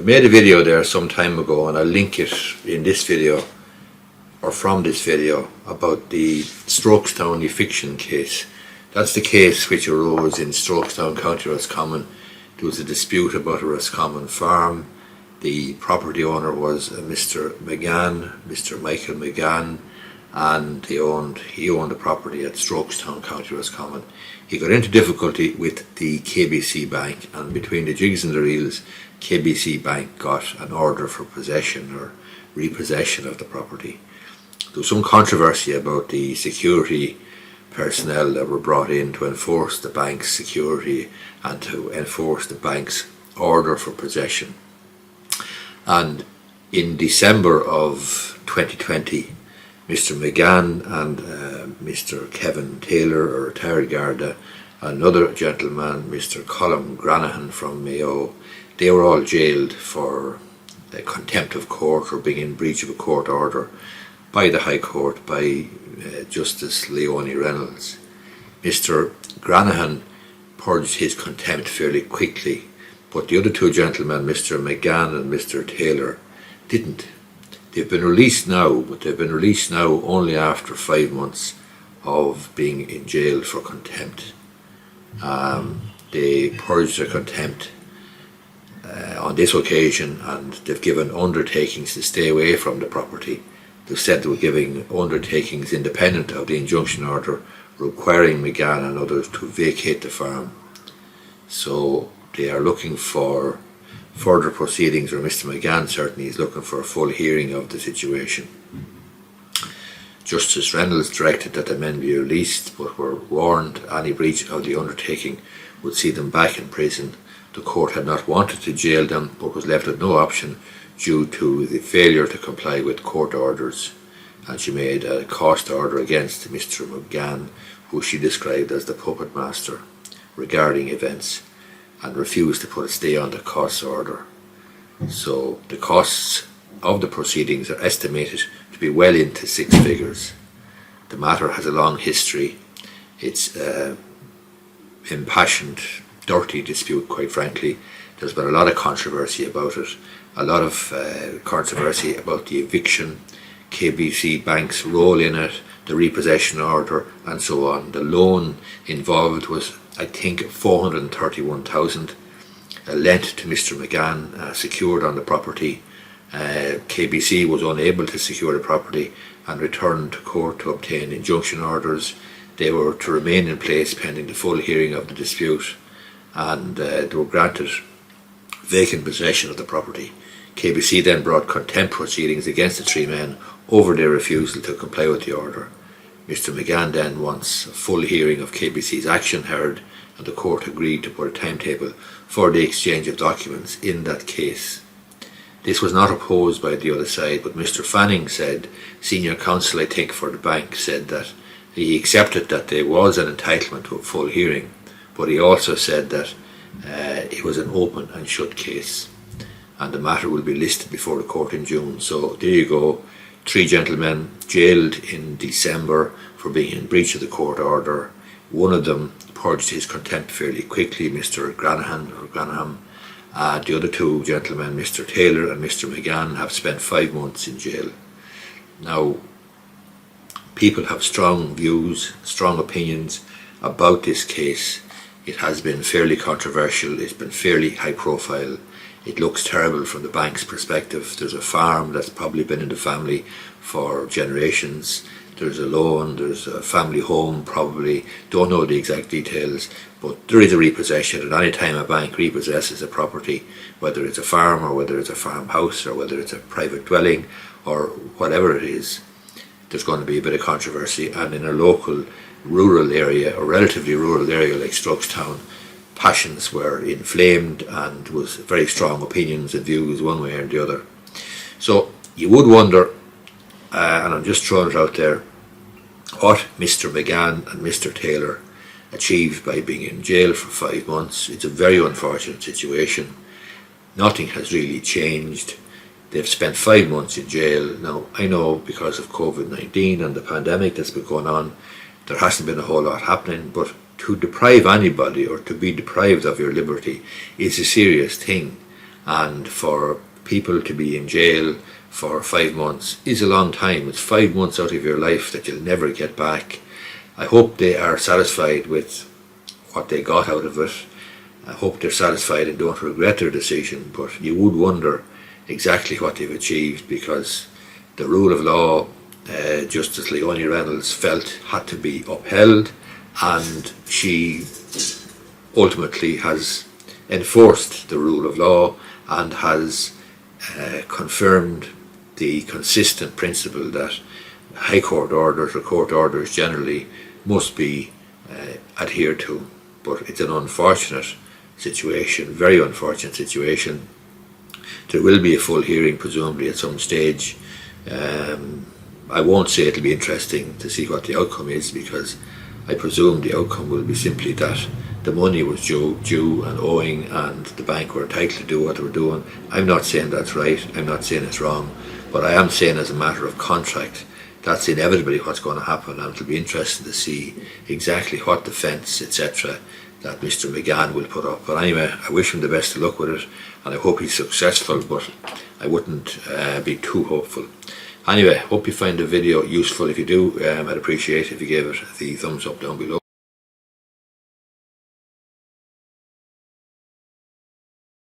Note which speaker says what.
Speaker 1: made a video there some time ago, and I'll link it in this video, or from this video, about the Strokestown eviction case. That's the case which arose in Strokestown, County Roscommon. There was a dispute about a Roscommon farm. The property owner was Mr. McGann, Mr. Michael McGann, and he owned the property at Strokestown, County Roscommon. He got into difficulty with the KBC Bank, and between the jigs and the reels, KBC Bank got an order for possession or repossession of the property. There was some controversy about the security personnel that were brought in to enforce the bank's security and to enforce the bank's order for possession. And in December of 2020, Mr. McGann and Mr. Kevin Taylor, a retired Garda, another gentleman, Mr. Colm Granahan from Mayo, they were all jailed for contempt of court or being in breach of a court order by the High Court, by Justice Leonie Reynolds. Mr. Granahan purged his contempt fairly quickly, but the other two gentlemen, Mr. McGann and Mr. Taylor, didn't. They've been released now, but they've been released now only after 5 months of being in jail for contempt. They purged their contempt on this occasion, and they've given undertakings to stay away from the property. They've said they were giving undertakings independent of the injunction order requiring McGann and others to vacate the farm. So they are looking for further proceedings, or Mr. McGann certainly is looking for a full hearing of the situation. Justice Reynolds directed that the men be released, but were warned any breach of the undertaking would see them back in prison. The court had not wanted to jail them, but was left with no option due to the failure to comply with court orders, and she made a cost order against Mr. McGann, who she described as the puppet master, regarding events, and refused to put a stay on the costs order. So the costs of the proceedings are estimated to be well into 6 figures. The matter has a long history. It's an impassioned, dirty dispute, quite frankly. There's been a lot of controversy about it, a lot of controversy about the eviction, KBC Bank's role in it, the repossession order, and so on. The loan involved was, I think, 431,000 lent to Mr. McGann, secured on the property. KBC was unable to secure the property and returned to court to obtain injunction orders. They were to remain in place pending the full hearing of the dispute, and they were granted vacant possession of the property. KBC then brought contempt proceedings against the 3 men over their refusal to comply with the order. Mr. McGann then wants a full hearing of KBC's action heard, and the court agreed to put a timetable for the exchange of documents in that case. This was not opposed by the other side, but Mr. Fanning said, senior counsel I think for the bank, said that he accepted that there was an entitlement to a full hearing, but he also said that it was an open and shut case, and the matter will be listed before the court in June. So there you go, 3 gentlemen jailed in December for being in breach of the court order. One of them purged his contempt fairly quickly, Mr. Granahan. The other 2 gentlemen, Mr. Taylor and Mr. McGann, have spent 5 months in jail. Now, people have strong views, strong opinions about this case. It has been fairly controversial, it's been fairly high profile. It looks terrible from the bank's perspective. There's a farm that's probably been in the family for generations. There's a loan, there's a family home probably, don't know the exact details, but there is a repossession. At any time a bank repossesses a property, whether it's a farm or whether it's a farmhouse or whether it's a private dwelling or whatever it is, there's going to be a bit of controversy. And in a local rural area, or relatively rural area like Strokestown, passions were inflamed and was very strong opinions and views one way or the other. So you would wonder, and I'm just throwing it out there, what Mr. McGann and Mr. Taylor achieved by being in jail for 5 months. It's a very unfortunate situation. Nothing has really changed. They've spent 5 months in jail. Now, I know because of COVID-19 and the pandemic that's been going on, there hasn't been a whole lot happening, but to deprive anybody or to be deprived of your liberty is a serious thing, and for people to be in jail for 5 months is a long time. It's 5 months out of your life that you'll never get back. I hope they are satisfied with what they got out of it. I hope they're satisfied and don't regret their decision, but you would wonder exactly what they've achieved, because the rule of law, Justice Leonie Reynolds felt, had to be upheld, and she ultimately has enforced the rule of law and has confirmed the consistent principle that High Court orders, or court orders generally, must be adhered to. But it's an unfortunate situation, very unfortunate situation. There will be a full hearing presumably at some stage. I won't say it'll be interesting to see what the outcome is, because I presume the outcome will be simply that the money was due and owing, and the bank were entitled to do what they were doing. I'm not saying that's right, I'm not saying it's wrong, but I am saying as a matter of contract, that's inevitably what's going to happen, and it'll be interesting to see exactly what defence, etc., that Mr. McGann will put up. But anyway, I wish him the best of luck with it, and I hope he's successful, but I wouldn't be too hopeful. Anyway, hope you find the video useful. If you do, I'd appreciate if you gave it the thumbs up down below.